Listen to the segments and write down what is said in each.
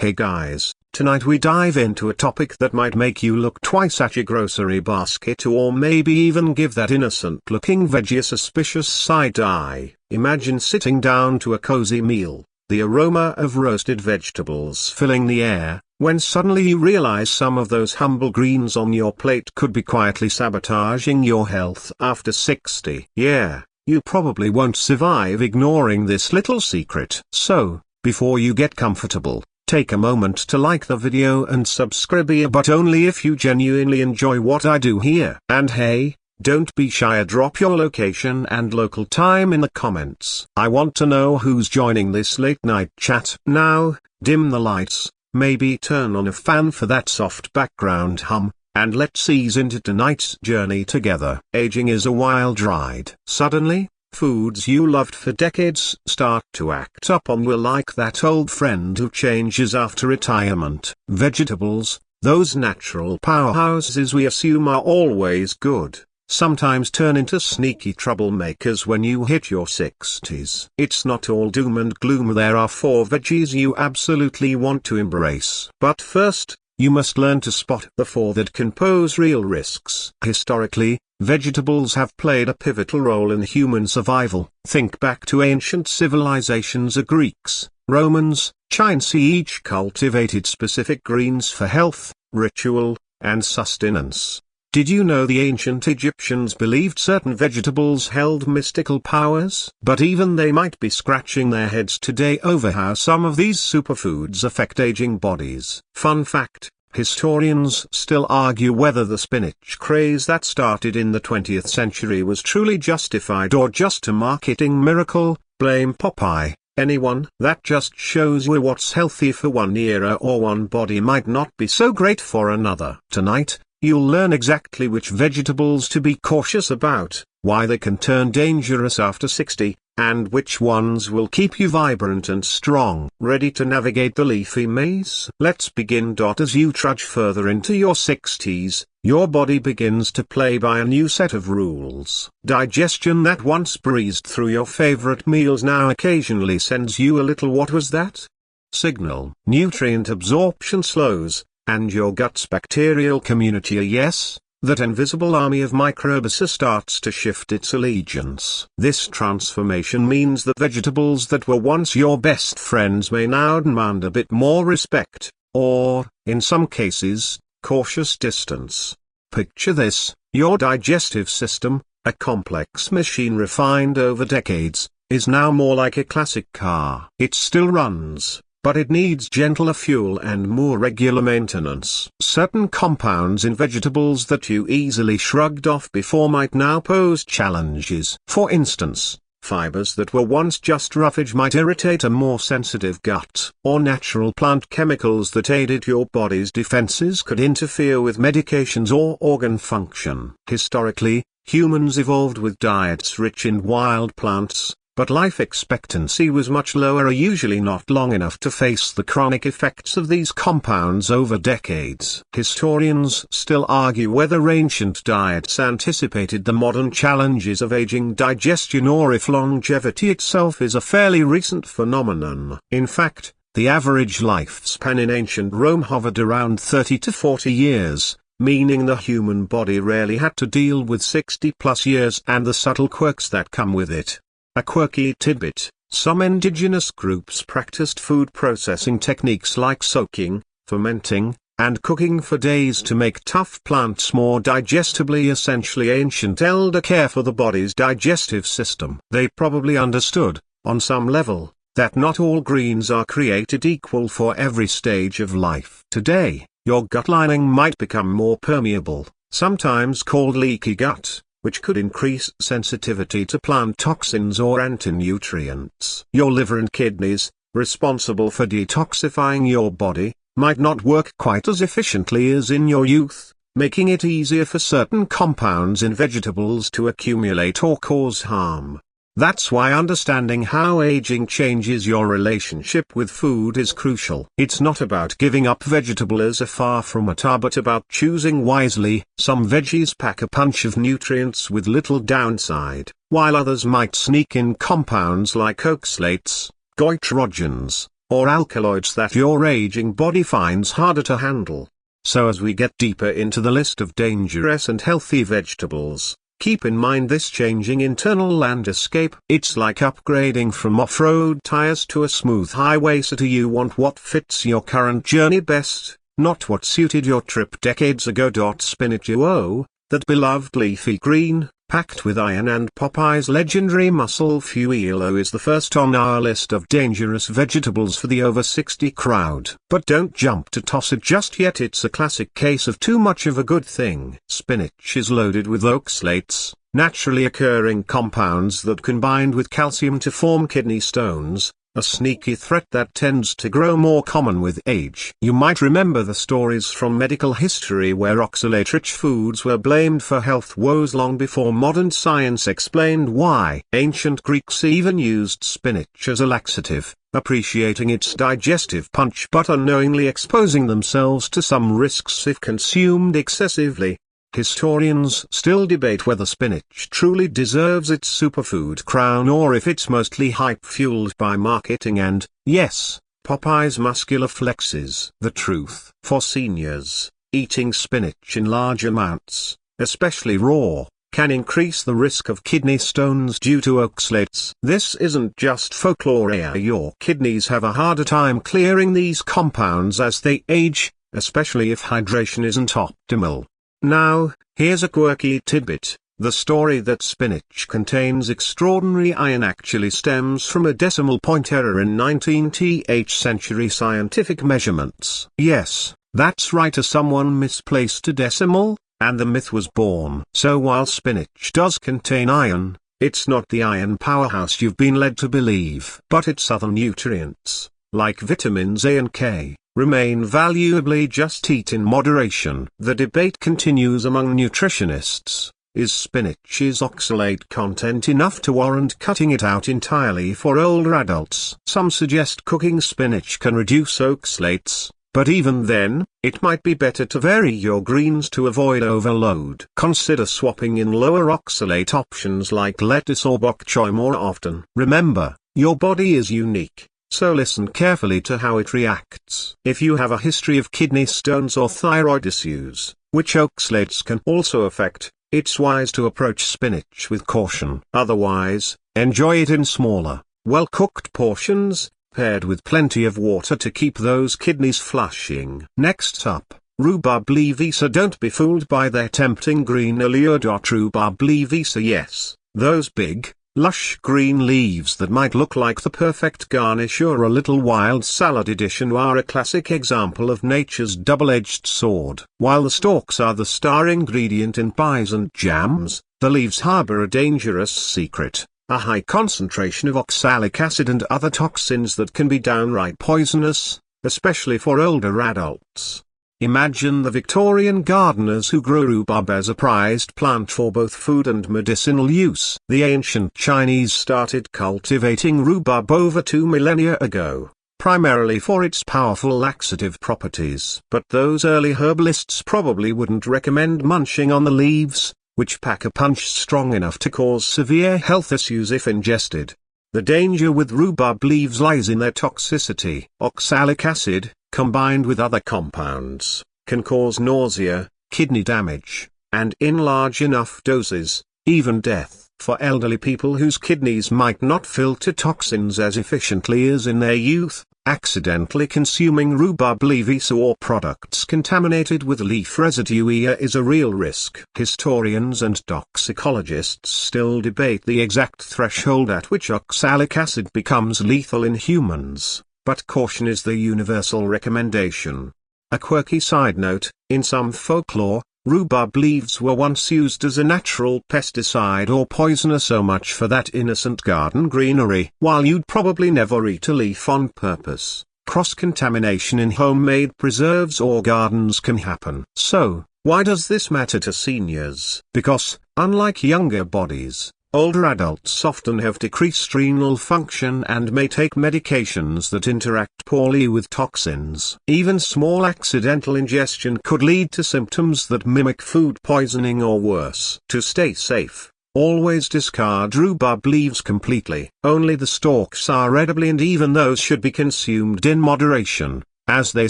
Hey guys, tonight we dive into a topic that might make you look twice at your grocery basket or maybe even give that innocent-looking veggie a suspicious side eye. Imagine sitting down to a cozy meal, the aroma of roasted vegetables filling the air, when suddenly you realize some of those humble greens on your plate could be quietly sabotaging your health after 60. Yeah, you probably won't survive ignoring this little secret. So, before you get comfortable, take a moment to like the video and subscribe here, but only if you genuinely enjoy what I do here. And hey, don't be shy, drop your location and local time in the comments. I want to know who's joining this late night chat. Now, dim the lights, maybe turn on a fan for that soft background hum, and let's ease into tonight's journey together. Aging is a wild ride. Suddenly, foods you loved for decades start to act up on you like that old friend who changes after retirement. Vegetables, those natural powerhouses we assume are always good, sometimes turn into sneaky troublemakers when you hit your 60s. It's not all doom and gloom. There are 4 veggies you absolutely want to embrace. But first, you must learn to spot the 4 that can pose real risks. Historically, vegetables have played a pivotal role in human survival. Think back to ancient civilizations. The Greeks, Romans, Chinese each cultivated specific greens for health, ritual, and sustenance. Did you know the ancient Egyptians believed certain vegetables held mystical powers? But even they might be scratching their heads today over how some of these superfoods affect aging bodies. Fun fact: historians still argue whether the spinach craze that started in the 20th century was truly justified or just a marketing miracle. Blame Popeye. Anyone? That just shows you what's healthy for one era or one body might not be so great for another. Tonight, you'll learn exactly which vegetables to be cautious about, why they can turn dangerous after 60, and which ones will keep you vibrant and strong. Ready to navigate the leafy maze? Let's begin. As you trudge further into your 60s, your body begins to play by a new set of rules. Digestion that once breezed through your favorite meals now occasionally sends you a little "what was that?" signal. Nutrient absorption slows, and your gut's bacterial community, yes, that invisible army of microbes, starts to shift its allegiance. This transformation means that vegetables that were once your best friends may now demand a bit more respect, or, in some cases, cautious distance. Picture this: your digestive system, a complex machine refined over decades, is now more like a classic car. It still runs, but it needs gentler fuel and more regular maintenance. Certain compounds in vegetables that you easily shrugged off before might now pose challenges. For instance, fibers that were once just roughage might irritate a more sensitive gut. Or natural plant chemicals that aided your body's defenses could interfere with medications or organ function. Historically, humans evolved with diets rich in wild plants, but life expectancy was much lower, usually not long enough to face the chronic effects of these compounds over decades. Historians still argue whether ancient diets anticipated the modern challenges of aging digestion or if longevity itself is a fairly recent phenomenon. In fact, the average lifespan in ancient Rome hovered around 30 to 40 years, meaning the human body rarely had to deal with 60+ years and the subtle quirks that come with it. A quirky tidbit: some indigenous groups practiced food processing techniques like soaking, fermenting, and cooking for days to make tough plants more digestibly, essentially ancient elder care for the body's digestive system. They probably understood, on some level, that not all greens are created equal for every stage of life. Today, your gut lining might become more permeable, sometimes called leaky gut, which could increase sensitivity to plant toxins or anti-nutrients. Your liver and kidneys, responsible for detoxifying your body, might not work quite as efficiently as in your youth, making it easier for certain compounds in vegetables to accumulate or cause harm. That's why understanding how aging changes your relationship with food is crucial. It's not about giving up vegetables, far from it, but about choosing wisely. Some veggies pack a punch of nutrients with little downside, while others might sneak in compounds like oxalates, goitrogens, or alkaloids that your aging body finds harder to handle. So as we get deeper into the list of dangerous and healthy vegetables, keep in mind this changing internal landscape. It's like upgrading from off-road tires to a smooth highway, so do you want what fits your current journey best, not what suited your trip decades ago. Spinach, that beloved leafy green, packed with iron and Popeye's legendary muscle fuel, is the first on our list of dangerous vegetables for the over 60 crowd. But don't jump to toss it just yet. It's a classic case of too much of a good thing. Spinach is loaded with oxalates, naturally occurring compounds that combine with calcium to form kidney stones, a sneaky threat that tends to grow more common with age. You might remember the stories from medical history where oxalate-rich foods were blamed for health woes long before modern science explained why. Ancient Greeks even used spinach as a laxative, appreciating its digestive punch but unknowingly exposing themselves to some risks if consumed excessively. Historians still debate whether spinach truly deserves its superfood crown or if it's mostly hype fueled by marketing and, yes, Popeye's muscular flexes. The truth: for seniors, eating spinach in large amounts, especially raw, can increase the risk of kidney stones due to oxalates. This isn't just folklore. Your kidneys have a harder time clearing these compounds as they age, especially if hydration isn't optimal. Now, here's a quirky tidbit. The story that spinach contains extraordinary iron actually stems from a decimal point error in 19th century scientific measurements. Yes, that's right, someone misplaced a decimal, and the myth was born. So while spinach does contain iron, it's not the iron powerhouse you've been led to believe. But its other nutrients, like vitamins A and K, remain valuably. Just eat in moderation. The debate continues among nutritionists. Is spinach's oxalate content enough to warrant cutting it out entirely for older adults? Some suggest cooking spinach can reduce oxalates, but even then, it might be better to vary your greens to avoid overload. Consider swapping in lower oxalate options like lettuce or bok choy more often. Remember, your body is unique, so listen carefully to how it reacts. If you have a history of kidney stones or thyroid issues, which oxalates can also affect, it's wise to approach spinach with caution. Otherwise, enjoy it in smaller, well-cooked portions, paired with plenty of water to keep those kidneys flushing. Next up, rhubarb leaves. Don't be fooled by their tempting green allure. Rhubarb leaves, yes, those big, lush green leaves that might look like the perfect garnish or a little wild salad addition are a classic example of nature's double-edged sword. While the stalks are the star ingredient in pies and jams, the leaves harbor a dangerous secret: a high concentration of oxalic acid and other toxins that can be downright poisonous, especially for older adults. Imagine the Victorian gardeners who grew rhubarb as a prized plant for both food and medicinal use. The ancient Chinese started cultivating rhubarb over 2 millennia ago, primarily for its powerful laxative properties. But those early herbalists probably wouldn't recommend munching on the leaves, which pack a punch strong enough to cause severe health issues if ingested. The danger with rhubarb leaves lies in their toxicity. Oxalic acid, combined with other compounds, can cause nausea, kidney damage, and in large enough doses, even death. For elderly people whose kidneys might not filter toxins as efficiently as in their youth, accidentally consuming rhubarb leaves or products contaminated with leaf residue is a real risk. Historians and toxicologists still debate the exact threshold at which oxalic acid becomes lethal in humans, but caution is the universal recommendation. A quirky side note: in some folklore, rhubarb leaves were once used as a natural pesticide or poisoner. So much for that innocent garden greenery. While you'd probably never eat a leaf on purpose, cross-contamination in homemade preserves or gardens can happen. So, why does this matter to seniors? Because, unlike younger bodies, older adults often have decreased renal function and may take medications that interact poorly with toxins. Even small accidental ingestion could lead to symptoms that mimic food poisoning or worse. To stay safe, Always discard rhubarb leaves completely. Only the stalks are edible, and even those should be consumed in moderation, as they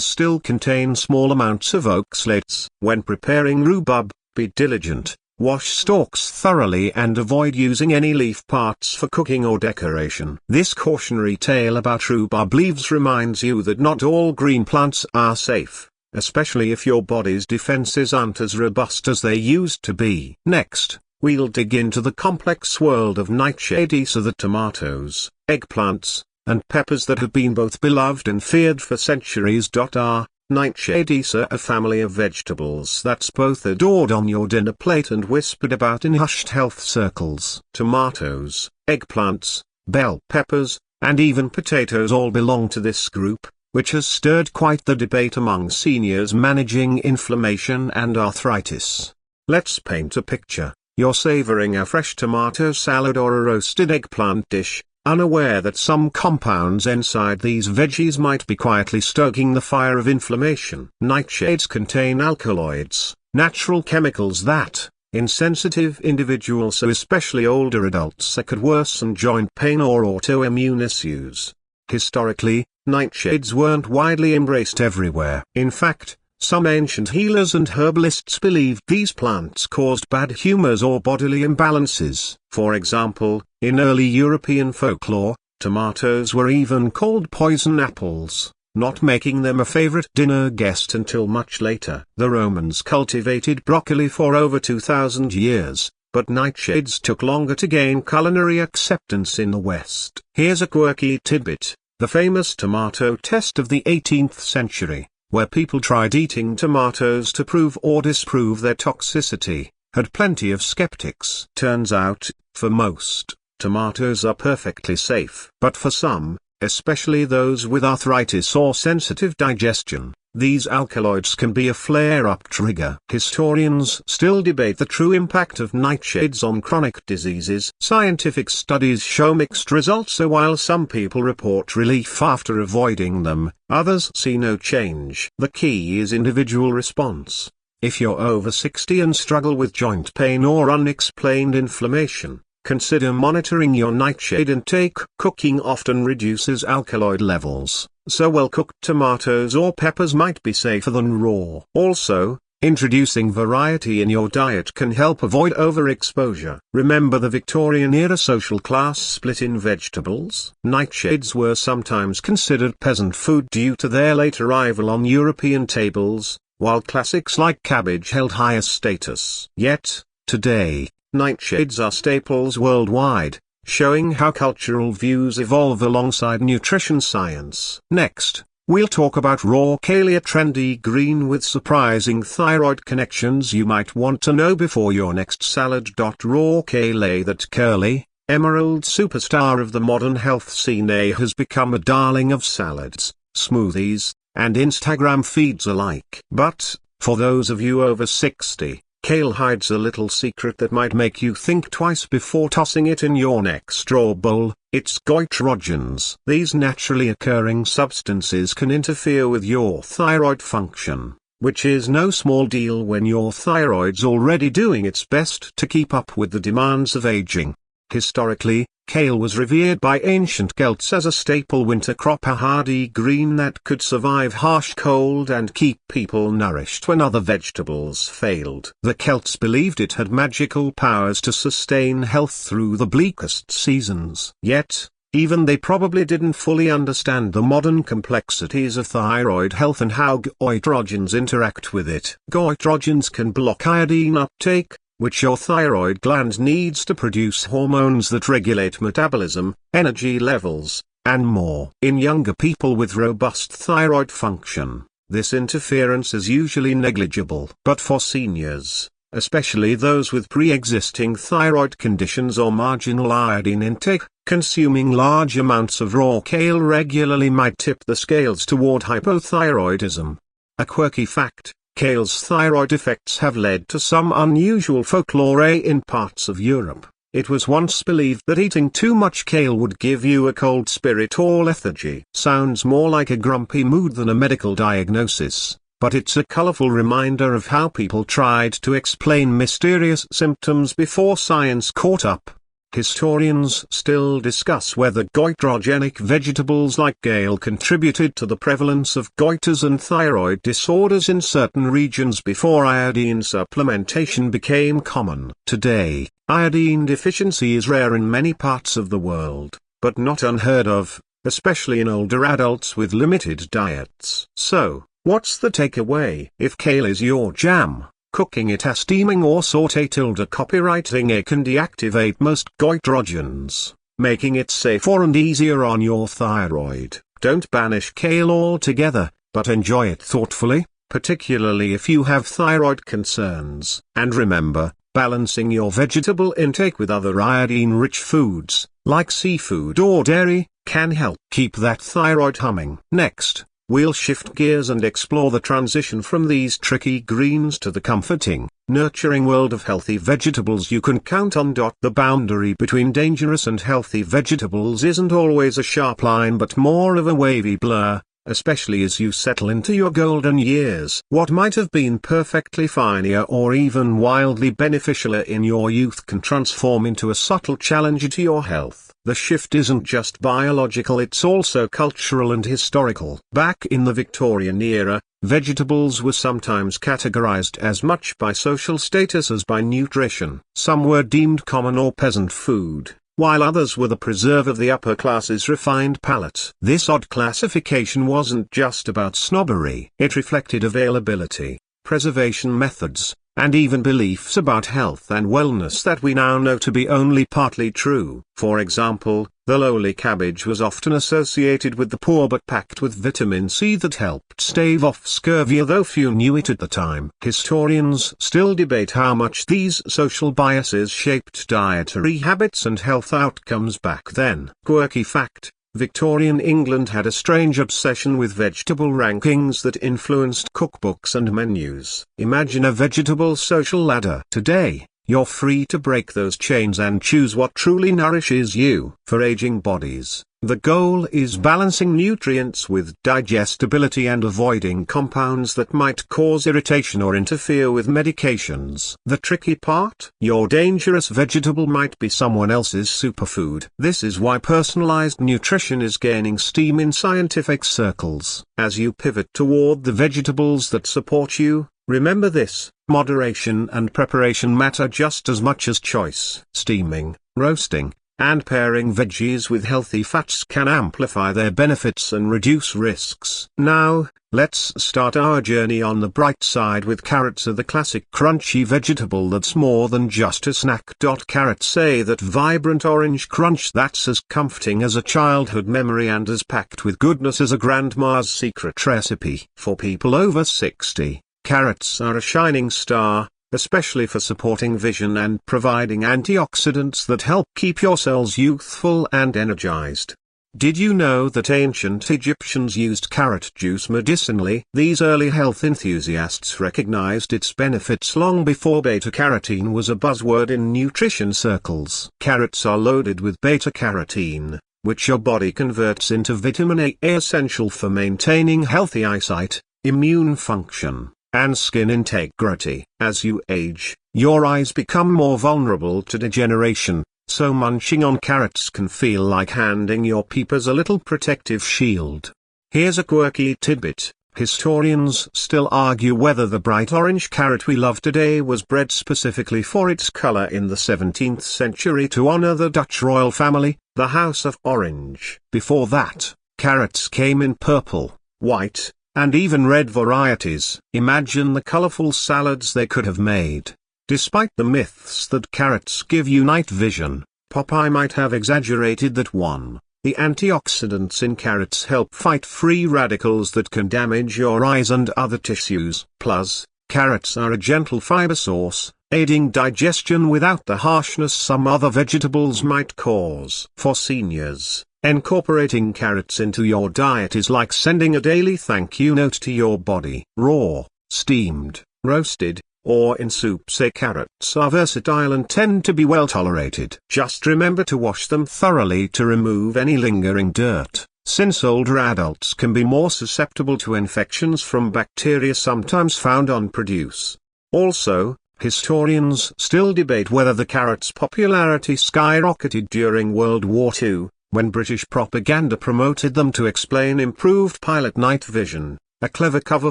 still contain small amounts of oxalates. When preparing rhubarb, be diligent. Wash stalks thoroughly and avoid using any leaf parts for cooking or decoration. This cautionary tale about rhubarb leaves reminds you that not all green plants are safe, especially if your body's defenses aren't as robust as they used to be. Next, we'll dig into the complex world of nightshade. So the tomatoes, eggplants, and peppers that have been both beloved and feared for centuries are nightshades are a family of vegetables that's both adored on your dinner plate and whispered about in hushed health circles. Tomatoes, eggplants, bell peppers, and even potatoes all belong to this group, which has stirred quite the debate among seniors managing inflammation and arthritis. Let's paint a picture. You're savoring a fresh tomato salad or a roasted eggplant dish, unaware that some compounds inside these veggies might be quietly stoking the fire of inflammation. Nightshades contain alkaloids, natural chemicals that, in sensitive individuals, so especially older adults, could worsen joint pain or autoimmune issues. Historically, nightshades weren't widely embraced everywhere. In fact, some ancient healers and herbalists believed these plants caused bad humors or bodily imbalances. For example, in early European folklore, tomatoes were even called poison apples, not making them a favorite dinner guest until much later. The Romans cultivated broccoli for over 2,000 years, but nightshades took longer to gain culinary acceptance in the West. Here's a quirky tidbit: the famous tomato test of the 18th century, where people tried eating tomatoes to prove or disprove their toxicity, had plenty of skeptics. Turns out, for most, tomatoes are perfectly safe. But for some, especially those with arthritis or sensitive digestion, these alkaloids can be a flare-up trigger. Historians still debate the true impact of nightshades on chronic diseases. Scientific studies show mixed results, so while some people report relief after avoiding them, others see no change. The key is individual response. If you're over 60 and struggle with joint pain or unexplained inflammation, consider monitoring your nightshade intake. Cooking often reduces alkaloid levels, so well-cooked tomatoes or peppers might be safer than raw. Also, introducing variety in your diet can help avoid overexposure. Remember the Victorian-era social class split in vegetables? Nightshades were sometimes considered peasant food due to their late arrival on European tables, while classics like cabbage held higher status. Yet, today, nightshades are staples worldwide, showing how cultural views evolve alongside nutrition science. Next, we'll talk raw kale, a trendy green with surprising thyroid connections you might want to know before your next salad. Raw kale, that curly, emerald superstar of the modern health scene, has become a darling of salads, smoothies, and Instagram feeds alike. But, for those of you over 60, kale hides a little secret that might make you think twice before tossing it in your next straw bowl. It's goitrogens. These naturally occurring substances can interfere with your thyroid function, which is no small deal when your thyroid's already doing its best to keep up with the demands of aging. Historically, kale was revered by ancient Celts as a staple winter crop, a hardy green that could survive harsh cold and keep people nourished when other vegetables failed. The Celts believed it had magical powers to sustain health through the bleakest seasons. Yet, even they probably didn't fully understand the modern complexities of thyroid health and how goitrogens interact with it. Goitrogens can block iodine uptake, which your thyroid gland needs to produce hormones that regulate metabolism, energy levels, and more. In younger people with robust thyroid function, this interference is usually negligible. But for seniors, especially those with pre-existing thyroid conditions or marginal iodine intake, consuming large amounts of raw kale regularly might tip the scales toward hypothyroidism. A quirky fact: kale's thyroid effects have led to some unusual folklore in parts of Europe. It was once believed that eating too much kale would give you a cold spirit or lethargy. Sounds more like a grumpy mood than a medical diagnosis, but it's a colorful reminder of how people tried to explain mysterious symptoms before science caught up. Historians still discuss whether goitrogenic vegetables like kale contributed to the prevalence of goiters and thyroid disorders in certain regions before iodine supplementation became common. Today, iodine deficiency is rare in many parts of the world, but not unheard of, especially in older adults with limited diets. So, what's the takeaway? If kale is your jam, cooking it as steaming or sauté tilde copywriting it can deactivate most goitrogens, making it safer and easier on your thyroid. Don't banish kale altogether, but enjoy it thoughtfully, particularly if you have thyroid concerns. And remember, balancing your vegetable intake with other iodine-rich foods, like seafood or dairy, can help keep that thyroid humming. Next, we'll shift gears and explore the transition from these tricky greens to the comforting, nurturing world of healthy vegetables you can count on. The boundary between dangerous and healthy vegetables isn't always a sharp line but more of a wavy blur, especially as you settle into your golden years. What might have been perfectly fine or even wildly beneficial in your youth can transform into a subtle challenge to your health. The shift isn't just biological, it's also cultural and historical. Back in the Victorian era, vegetables were sometimes categorized as much by social status as by nutrition. Some were deemed common or peasant food, while others were the preserve of the upper class's refined palate. This odd classification wasn't just about snobbery. It reflected availability, preservation methods, and even beliefs about health and wellness that we now know to be only partly true. For example, the lowly cabbage was often associated with the poor but packed with vitamin C that helped stave off scurvy, though few knew it at the time. Historians still debate how much these social biases shaped dietary habits and health outcomes back then. Quirky fact: Victorian England had a strange obsession with vegetable rankings that influenced cookbooks and menus. Imagine a vegetable social ladder. Today, you're free to break those chains and choose what truly nourishes you. For aging bodies, the goal is balancing nutrients with digestibility and avoiding compounds that might cause irritation or interfere with medications. The tricky part? Your dangerous vegetable might be someone else's superfood. This is why personalized nutrition is gaining steam in scientific circles. As you pivot toward the vegetables that support you, remember this: moderation and preparation matter just as much as choice. Steaming, roasting, and pairing veggies with healthy fats can amplify their benefits and reduce risks. Now, let's start our journey on the bright side with carrots, are the classic crunchy vegetable that's more than just a snack. Carrots say that vibrant orange crunch that's as comforting as a childhood memory and as packed with goodness as a grandma's secret recipe. For people over 60, carrots are a shining star, especially for supporting vision and providing antioxidants that help keep your cells youthful and energized. Did you know that ancient Egyptians used carrot juice medicinally? These early health enthusiasts recognized its benefits long before beta-carotene was a buzzword in nutrition circles. Carrots are loaded with beta-carotene, which your body converts into vitamin A, essential for maintaining healthy eyesight, immune function, and skin integrity. As you age, your eyes become more vulnerable to degeneration, so munching on carrots can feel like handing your peepers a little protective shield. Here's a quirky tidbit: historians still argue whether the bright orange carrot we love today was bred specifically for its color in the 17th century to honor the Dutch royal family, the House of Orange. Before that, carrots came in purple, white, and even red varieties. Imagine the colorful salads they could have made. Despite the myths that carrots give you night vision, Popeye might have exaggerated that one. The antioxidants in carrots help fight free radicals that can damage your eyes and other tissues. Plus, carrots are a gentle fiber source, aiding digestion without the harshness some other vegetables might cause. For seniors, incorporating carrots into your diet is like sending a daily thank you note to your body. Raw, steamed, roasted, or in soup, say carrots are versatile and tend to be well tolerated. Just remember to wash them thoroughly to remove any lingering dirt. since older adults can be more susceptible to infections from bacteria sometimes found on produce. Also, historians still debate whether the carrot's popularity skyrocketed during World War II, when British propaganda promoted them to explain improved pilot night vision, a clever cover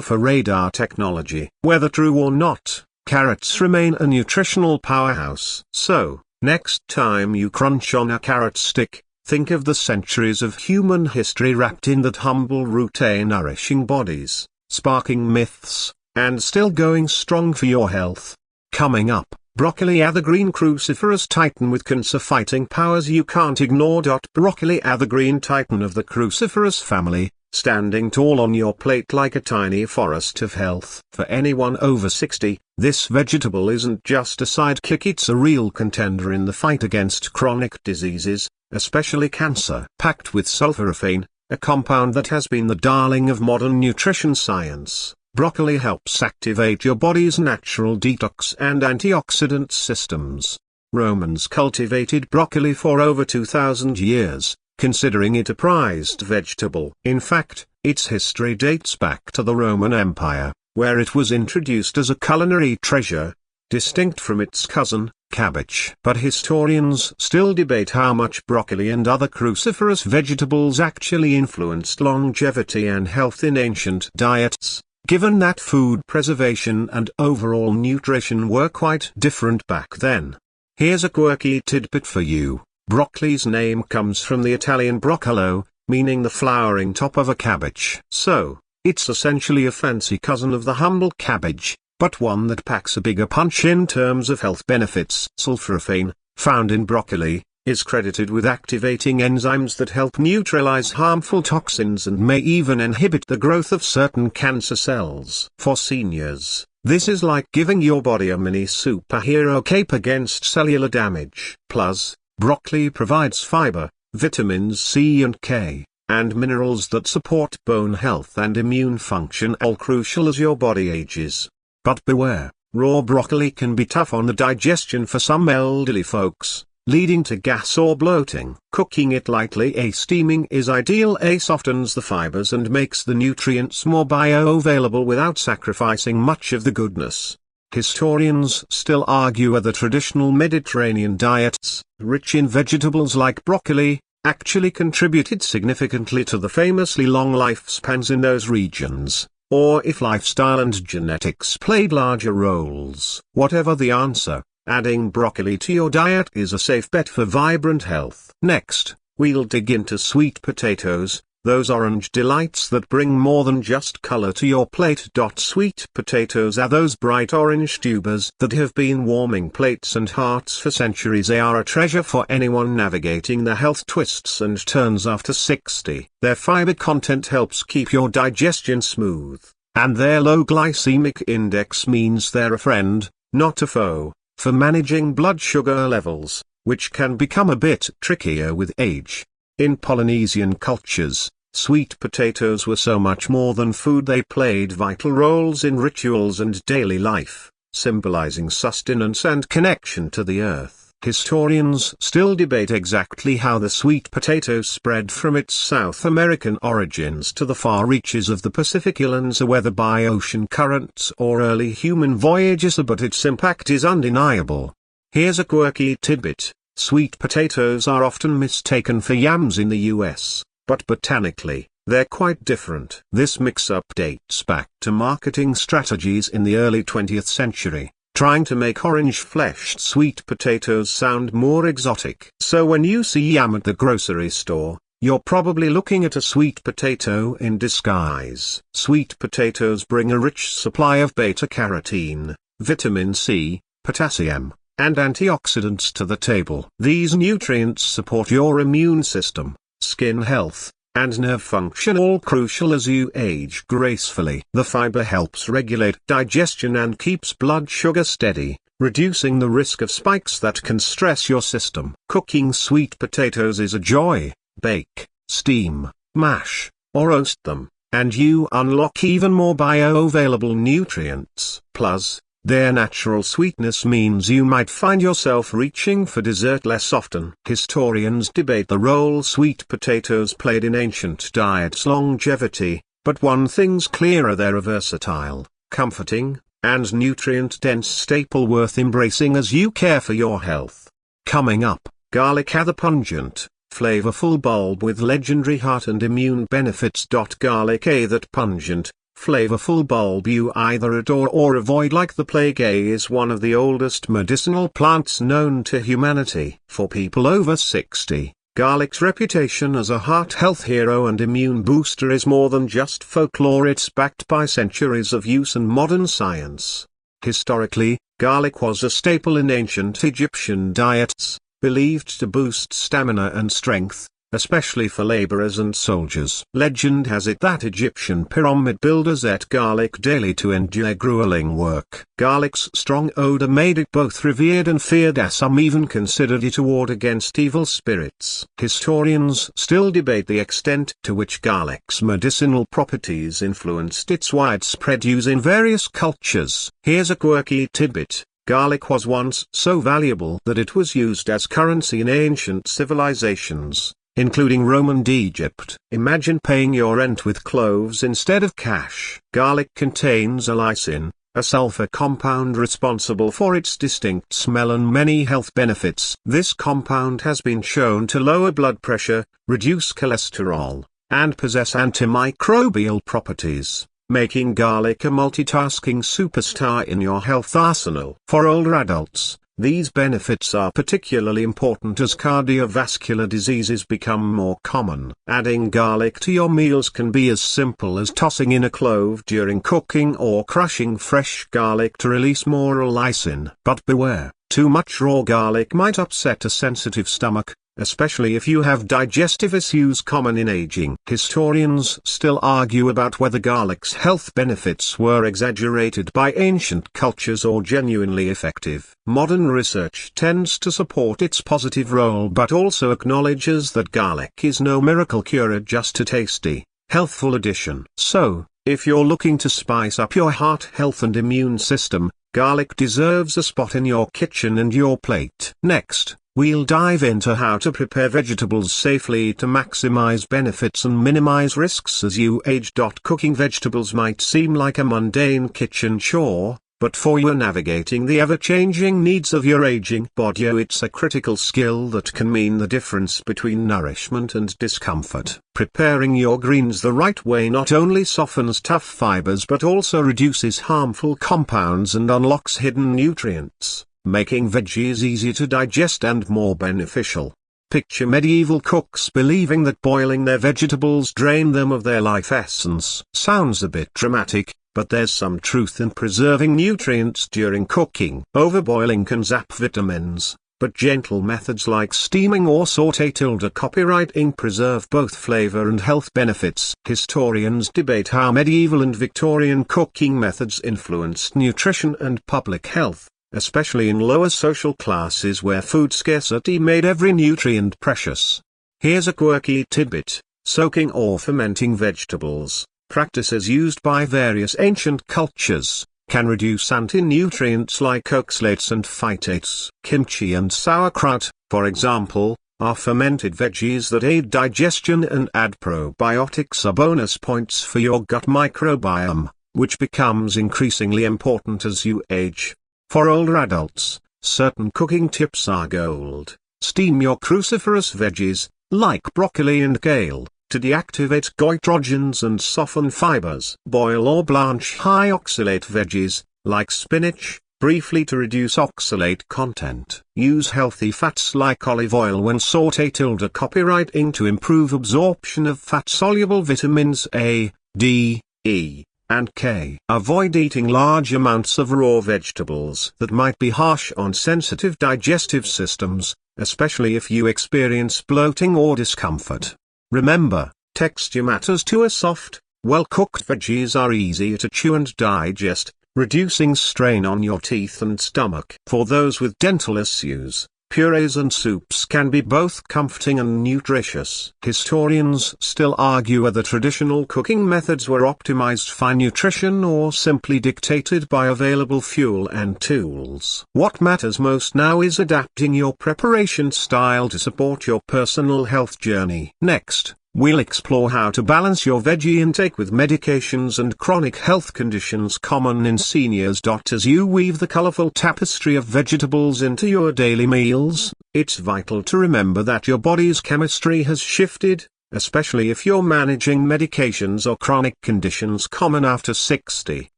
for radar technology. Whether true or not, carrots remain a nutritional powerhouse. So, next time you crunch on a carrot stick, think of the centuries of human history wrapped in that humble routine, nourishing bodies, sparking myths, and still going strong for your health. Coming up, broccoli, the green cruciferous titan with cancer-fighting powers you can't ignore. Broccoli, the green titan of the cruciferous family, standing tall on your plate like a tiny forest of health. For anyone over 60, this vegetable isn't just a sidekick, it's a real contender in the fight against chronic diseases, especially cancer. Packed with sulforaphane, a compound that has been the darling of modern nutrition science, broccoli helps activate your body's natural detox and antioxidant systems. Romans cultivated broccoli for over 2,000 years, considering it a prized vegetable. In fact, its history dates back to the Roman Empire, where it was introduced as a culinary treasure, distinct from its cousin, cabbage. But historians still debate how much broccoli and other cruciferous vegetables actually influenced longevity and health in ancient diets, given that food preservation and overall nutrition were quite different back then. Here's a quirky tidbit for you. Broccoli's name comes from the Italian broccolo, meaning the flowering top of a cabbage. So, it's essentially a fancy cousin of the humble cabbage, but one that packs a bigger punch in terms of health benefits. Sulforaphane, found in broccoli, is credited with activating enzymes that help neutralize harmful toxins and may even inhibit the growth of certain cancer cells. For seniors, this is like giving your body a mini superhero cape against cellular damage. Plus, broccoli provides fiber, vitamins C and K, and minerals that support bone health and immune function, all crucial as your body ages. But beware, raw broccoli can be tough on the digestion for some elderly folks, leading to gas or bloating. Cooking it lightly, steaming is ideal. Softens the fibers and makes the nutrients more bioavailable without sacrificing much of the goodness. Historians still argue whether traditional Mediterranean diets, rich in vegetables like broccoli, actually contributed significantly to the famously long lifespans in those regions, or if lifestyle and genetics played larger roles. Whatever the answer, adding broccoli to your diet is a safe bet for vibrant health. Next, we'll dig into sweet potatoes, those orange delights that bring more than just color to your plate. Sweet potatoes are those bright orange tubers that have been warming plates and hearts for centuries. They are a treasure for anyone navigating the health twists and turns after 60. Their fiber content helps keep your digestion smooth, and their low glycemic index means they're a friend, not a foe, for managing blood sugar levels, which can become a bit trickier with age. In Polynesian cultures, sweet potatoes were so much more than food. They played vital roles in rituals and daily life, symbolizing sustenance and connection to the earth. Historians still debate exactly how the sweet potato spread from its South American origins to the far reaches of the Pacific Islands, whether by ocean currents or early human voyages, but its impact is undeniable. Here's a quirky tidbit. Sweet potatoes are often mistaken for yams in the US, but botanically, they're quite different. This mix-up dates back to marketing strategies in the early 20th century, trying to make orange-fleshed sweet potatoes sound more exotic. So when you see yam at the grocery store, you're probably looking at a sweet potato in disguise. Sweet potatoes bring a rich supply of beta-carotene, vitamin C, potassium, and antioxidants to the table. These nutrients support your immune system, skin health, and nerve function, all crucial as you age gracefully. The fiber helps regulate digestion and keeps blood sugar steady, reducing the risk of spikes that can stress your system. Cooking sweet potatoes is a joy. Bake, steam, mash, or roast them, and you unlock even more bioavailable nutrients. Plus, Their natural sweetness means you might find yourself reaching for dessert less often. Historians debate the role sweet potatoes played in ancient diets' longevity, but one thing's clearer: they're a versatile, comforting, and nutrient-dense staple worth embracing as you care for your health. Coming up, garlic, the pungent, flavorful bulb with legendary heart and immune benefits. Garlic, that pungent, flavorful bulb you either adore or avoid like the plague, is one of the oldest medicinal plants known to humanity. For people over 60, garlic's reputation as a heart health hero and immune booster is more than just folklore. It's backed by centuries of use and modern science. Historically, garlic was a staple in ancient Egyptian diets, believed to boost stamina and strength, especially for laborers and soldiers. Legend has it that Egyptian pyramid builders ate garlic daily to endure grueling work. Garlic's strong odor made it both revered and feared, as some even considered it a ward against evil spirits. Historians still debate the extent to which garlic's medicinal properties influenced its widespread use in various cultures. Here's a quirky tidbit. Garlic was once so valuable that it was used as currency in ancient civilizations, including Rome and Egypt. Imagine paying your rent with cloves instead of cash. Garlic contains allicin, a sulfur compound responsible for its distinct smell and many health benefits. This compound has been shown to lower blood pressure, reduce cholesterol, and possess antimicrobial properties, making garlic a multitasking superstar in your health arsenal. For older adults, these benefits are particularly important as cardiovascular diseases become more common. Adding garlic to your meals can be as simple as tossing in a clove during cooking or crushing fresh garlic to release more allicin. But beware, too much raw garlic might upset a sensitive stomach, especially if you have digestive issues common in aging. Historians still argue about whether garlic's health benefits were exaggerated by ancient cultures or genuinely effective. Modern research tends to support its positive role but also acknowledges that garlic is no miracle cure, just a tasty, healthful addition. So, if you're looking to spice up your heart health and immune system, garlic deserves a spot in your kitchen and your plate. Next, we'll dive into how to prepare vegetables safely to maximize benefits and minimize risks as you age. Cooking vegetables might seem like a mundane kitchen chore, but for you navigating the ever-changing needs of your aging body, it's a critical skill that can mean the difference between nourishment and discomfort. Preparing your greens the right way not only softens tough fibers but also reduces harmful compounds and unlocks hidden nutrients, making veggies easier to digest and more beneficial. Picture medieval cooks believing that boiling their vegetables drained them of their life essence. Sounds a bit dramatic, but there's some truth in preserving nutrients during cooking. Overboiling can zap vitamins, but gentle methods like steaming or sauté copywriting preserve both flavor and health benefits. Historians debate how medieval and Victorian cooking methods influenced nutrition and public health, especially in lower social classes where food scarcity made every nutrient precious. Here's a quirky tidbit: soaking or fermenting vegetables, practices used by various ancient cultures, can reduce anti-nutrients like oxalates and phytates. Kimchi and sauerkraut, for example, are fermented veggies that aid digestion and add probiotics, are bonus points for your gut microbiome, which becomes increasingly important as you age. For older adults, certain cooking tips are gold. Steam your cruciferous veggies, like broccoli and kale, to deactivate goitrogens and soften fibers. Boil or blanch high oxalate veggies, like spinach, briefly to reduce oxalate content. Use healthy fats like olive oil when sauté copywriting to improve absorption of fat-soluble vitamins A, D, E, and K. Avoid eating large amounts of raw vegetables that might be harsh on sensitive digestive systems, especially if you experience bloating or discomfort. Remember, texture matters too. Soft, well-cooked veggies are easier to chew and digest, reducing strain on your teeth and stomach. For those with dental issues, purees and soups can be both comforting and nutritious. Historians still argue whether traditional cooking methods were optimized for nutrition or simply dictated by available fuel and tools. What matters most now is adapting your preparation style to support your personal health journey. Next, we'll explore how to balance your veggie intake with medications and chronic health conditions common in seniors. As you weave the colorful tapestry of vegetables into your daily meals, it's vital to remember that your body's chemistry has shifted, especially if you're managing medications or chronic conditions common after 60.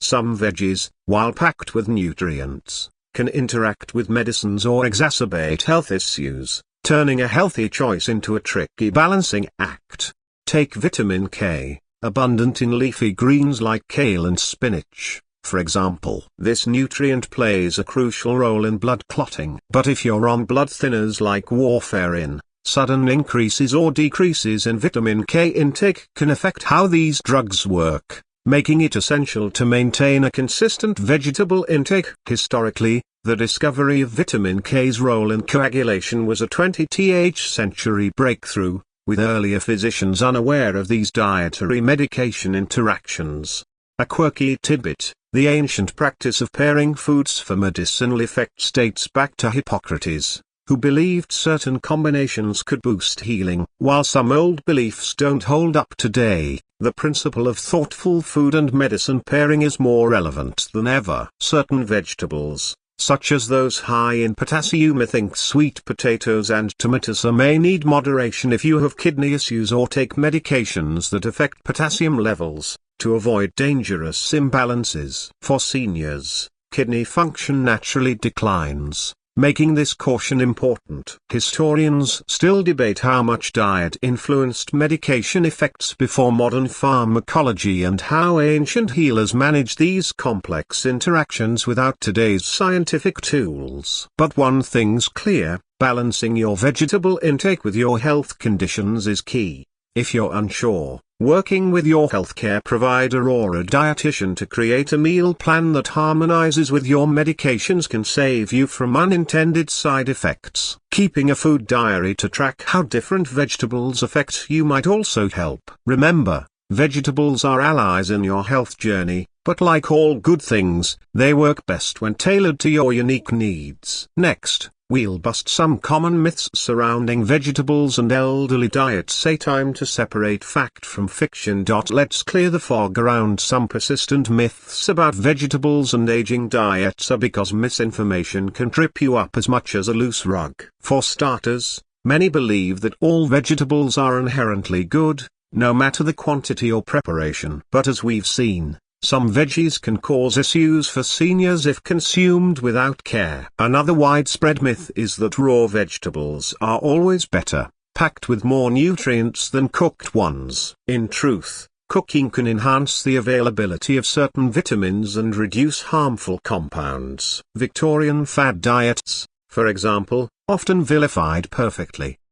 Some veggies, while packed with nutrients, can interact with medicines or exacerbate health issues, turning a healthy choice into a tricky balancing act. Take vitamin K, abundant in leafy greens like kale and spinach, for example. This nutrient plays a crucial role in blood clotting. But if you're on blood thinners like warfarin, sudden increases or decreases in vitamin K intake can affect how these drugs work, making it essential to maintain a consistent vegetable intake. Historically, the discovery of vitamin K's role in coagulation was a 20th century breakthrough, with earlier physicians unaware of these dietary medication interactions. A quirky tidbit: the ancient practice of pairing foods for medicinal effects dates back to Hippocrates, who believed certain combinations could boost healing. While some old beliefs don't hold up today, the principle of thoughtful food and medicine pairing is more relevant than ever. Certain vegetables, such as those high in potassium, think sweet potatoes and tomatoes, may need moderation if you have kidney issues or take medications that affect potassium levels, to avoid dangerous imbalances. For seniors, kidney function naturally declines, making this caution important. Historians still debate how much diet influenced medication effects before modern pharmacology and how ancient healers managed these complex interactions without today's scientific tools. But one thing's clear: balancing your vegetable intake with your health conditions is key. If you're unsure, working with your healthcare provider or a dietitian to create a meal plan that harmonizes with your medications can save you from unintended side effects. Keeping a food diary to track how different vegetables affect you might also help. Remember, vegetables are allies in your health journey, but like all good things, they work best when tailored to your unique needs. Next, we'll bust some common myths surrounding vegetables and elderly diets. Time to separate fact from fiction. Let's clear the fog around some persistent myths about vegetables and aging diets, because misinformation can trip you up as much as a loose rug. For starters, many believe that all vegetables are inherently good, no matter the quantity or preparation. But as we've seen, some veggies can cause issues for seniors if consumed without care. Another widespread myth is that raw vegetables are always better, packed with more nutrients than cooked ones. In truth, cooking can enhance the availability of certain vitamins and reduce harmful compounds. Victorian fad diets, for example, often vilified perfectly